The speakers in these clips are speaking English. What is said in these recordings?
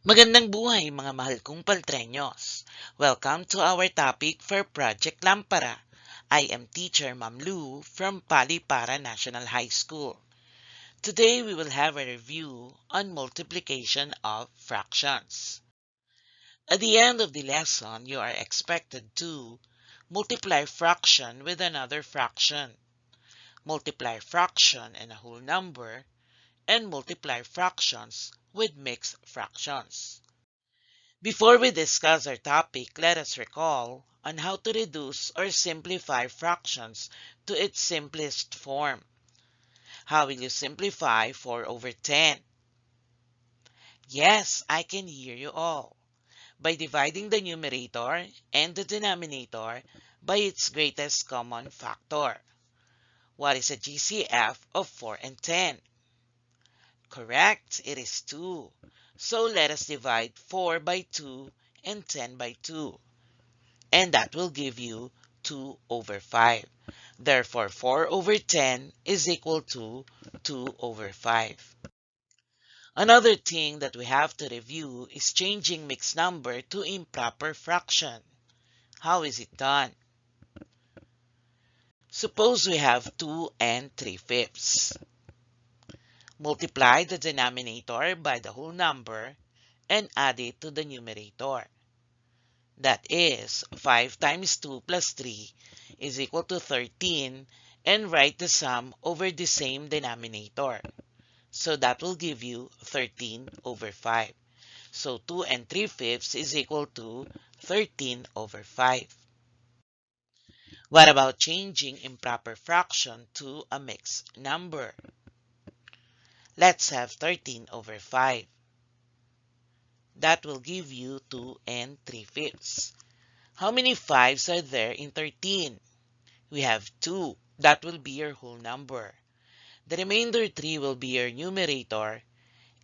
Magandang buhay mga mahal kong paltrenyos. Welcome to our topic for Project Lampara. I am teacher Ma'am Lou from Palipara National High School. Today we will have a review on multiplication of fractions. At the end of the lesson, you are expected to multiply fraction with another fraction, multiply fraction and a whole number, and multiply fractions with mixed fractions. Before we discuss our topic, let us recall on how to reduce or simplify fractions to its simplest form. How will you simplify 4 over 10? Yes, I can hear you all. By dividing the numerator and the denominator by its greatest common factor. What is a GCF of 4 and 10? Correct, it is 2. So let us divide 4 by 2 and 10 by 2. And that will give you 2 over 5. Therefore, 4 over 10 is equal to 2 over 5. Another thing that we have to review is changing mixed number to improper fraction. How is it done? Suppose we have 2 and 3/5. Multiply the denominator by the whole number and add it to the numerator. That is, 5 times 2 plus 3 is equal to 13, and write the sum over the same denominator. So that will give you 13 over 5. So 2 and 3/5 is equal to 13 over 5. What about changing improper fraction to a mixed number? Let's have 13 over 5. That will give you 2 and 3/5. How many 5s are there in 13? We have 2. That will be your whole number. The remainder 3 will be your numerator,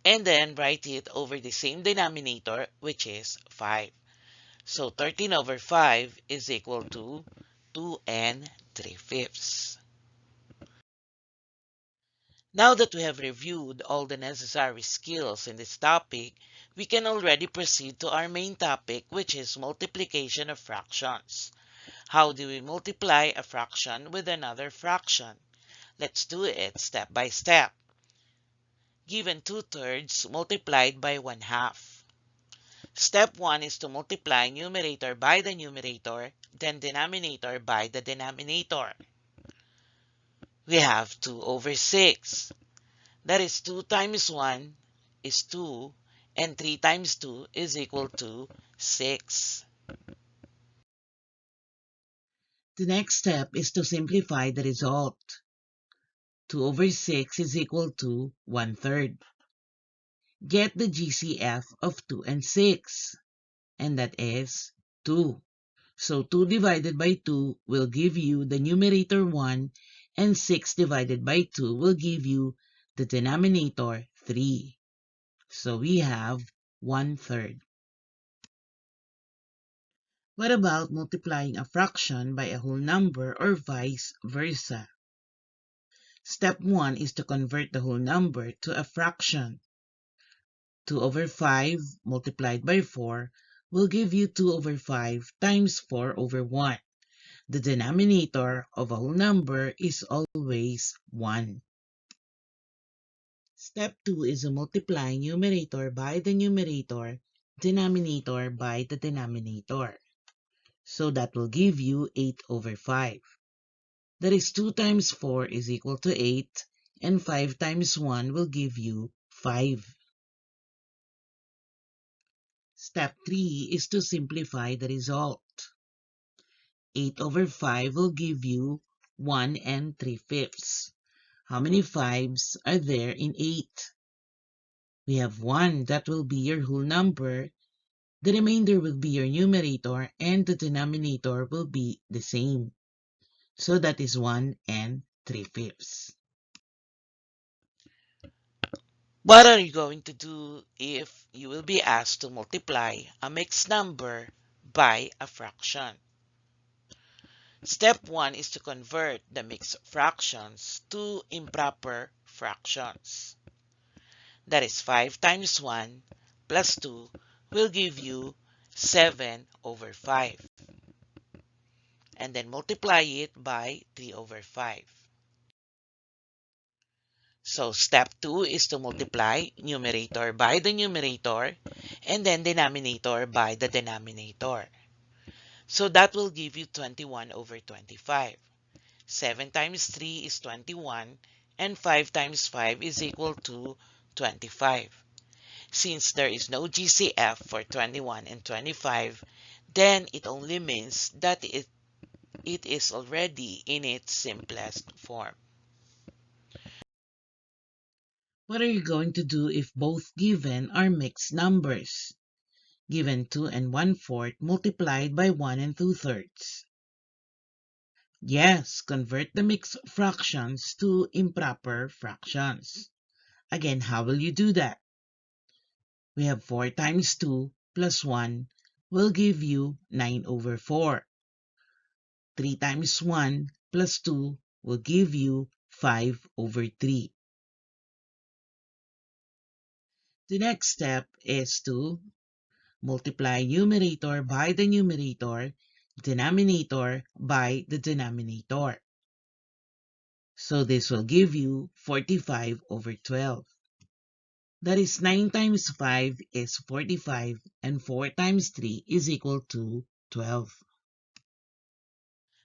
and then write it over the same denominator, which is 5. So 13 over 5 is equal to 2 and 3/5. Now that we have reviewed all the necessary skills in this topic, we can already proceed to our main topic, which is multiplication of fractions. How do we multiply a fraction with another fraction? Let's do it step by step. Given 2/3 multiplied by 1/2. Step 1 is to multiply numerator by the numerator, then denominator by the denominator. We have 2 over 6. That is 2 times 1 is 2, and 3 times 2 is equal to 6. The next step is to simplify the result. 2 over 6 is equal to 1/3. Get the GCF of 2 and 6, and that is 2. So 2 divided by 2 will give you the numerator 1, and 6 divided by 2 will give you the denominator 3. So we have 1/3. What about multiplying a fraction by a whole number or vice versa? Step 1 is to convert the whole number to a fraction. 2 over 5 multiplied by 4 will give you 2 over 5 times 4 over 1. The denominator of a whole number is always 1. Step 2 is to multiply numerator by the numerator, denominator by the denominator. So that will give you 8 over 5. That is 2 times 4 is equal to 8, and 5 times 1 will give you 5. Step 3 is to simplify the result. 8 over 5 will give you 1 and 3/5. How many 5s are there in 8? We have 1, that will be your whole number. The remainder will be your numerator, and the denominator will be the same. So that is 1 and 3/5. What are you going to do if you will be asked to multiply a mixed number by a fraction? Step 1 is to convert the mixed fractions to improper fractions. That is 5 times 1 plus 2 will give you 7 over 5. And then multiply it by 3 over 5. So step 2 is to multiply numerator by the numerator and then denominator by the denominator. So that will give you 21 over 25. 7 times 3 is 21 and 5 times 5 is equal to 25. Since there is no GCF for 21 and 25, then it only means that it is already in its simplest form. What are you going to do if both given are mixed numbers? Given 2 and 1/4 multiplied by 1 and 2/3. Yes, convert the mixed fractions to improper fractions. Again, how will you do that? We have 4 times 2 plus 1 will give you 9 over 4. 3 times 1 plus 2 will give you 5 over 3. The next step is to multiply numerator by the numerator, denominator by the denominator. So this will give you 45 over 12. That is 9 times 5 is 45 and 4 times 3 is equal to 12.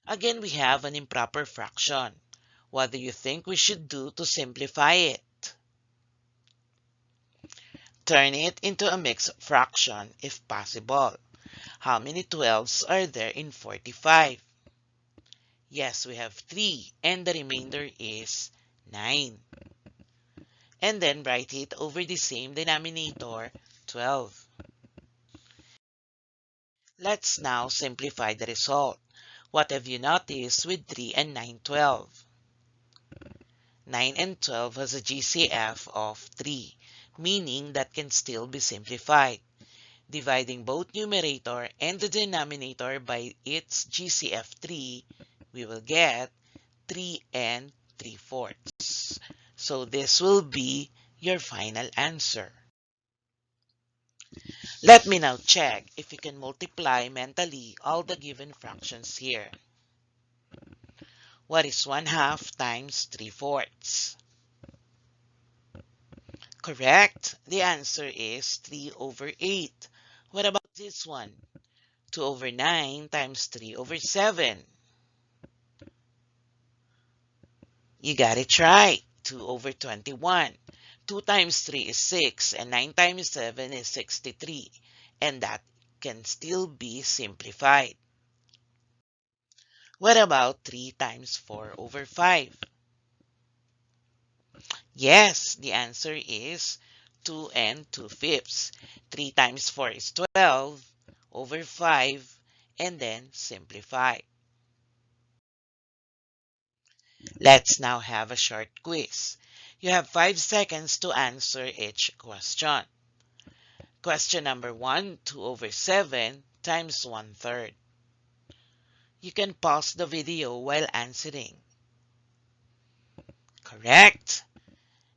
Again, we have an improper fraction. What do you think we should do to simplify it? Turn it into a mixed fraction if possible. How many 12s are there in 45? Yes, we have 3 and the remainder is 9. And then write it over the same denominator, 12. Let's now simplify the result. What have you noticed with 3 and 9, 12? 9 and 12 has a GCF of 3, meaning that can still be simplified. Dividing both numerator and the denominator by its GCF 3, we will get 3 and 3/4. So this will be your final answer. Let me now check if you can multiply mentally all the given fractions here. What is 1/2 times 3/4? Correct. The answer is 3 over 8. What about this one? 2 over 9 times 3 over 7. You got it right. 2 over 21. 2 times 3 is 6 and 9 times 7 is 63. And that can still be simplified. What about 3 times 4 over 5? Yes, the answer is 2 and 2/5. 3 times 4 is 12 over 5 and then simplify. Let's now have a short quiz. You have 5 seconds to answer each question. Question number 1, 2 over 7 times 1/3. You can pause the video while answering. Correct.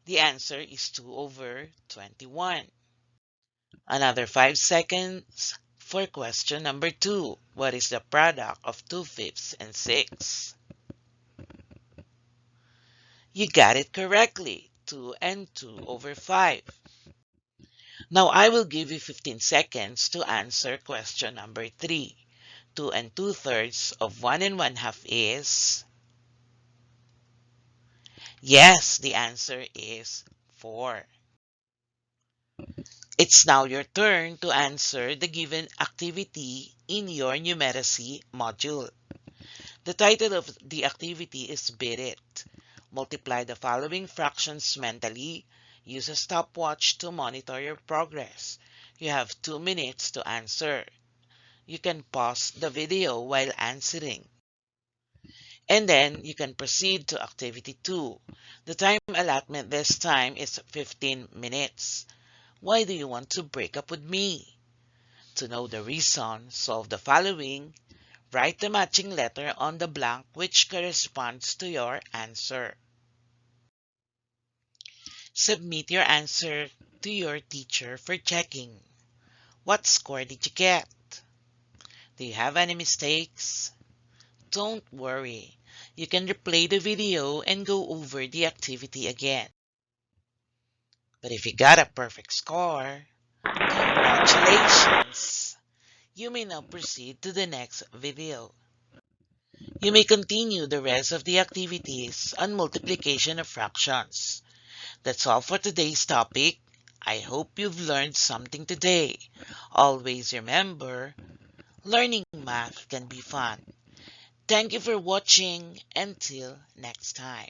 The answer is 2 over 21. Another 5 seconds for question number 2. What is the product of 2/5 and 6? You got it correctly. 2 and 2 over 5. Now I will give you 15 seconds to answer question number 3. 2 and 2/3 of 1 and 1/2 is? Yes, the answer is 4. It's now your turn to answer the given activity in your numeracy module. The title of the activity is Beat It. Multiply the following fractions mentally. Use a stopwatch to monitor your progress. You have 2 minutes to answer. You can pause the video while answering. And then you can proceed to activity 2. The time allotment this time is 15 minutes. Why do you want to break up with me? To know the reason, solve the following. Write the matching letter on the blank which corresponds to your answer. Submit your answer to your teacher for checking. What score did you get? Do you have any mistakes? Don't worry. You can replay the video and go over the activity again. But if you got a perfect score, congratulations! You may now proceed to the next video. You may continue the rest of the activities on multiplication of fractions. That's all for today's topic. I hope you've learned something today. Always remember, learning math can be fun. Thank you for watching. Until next time.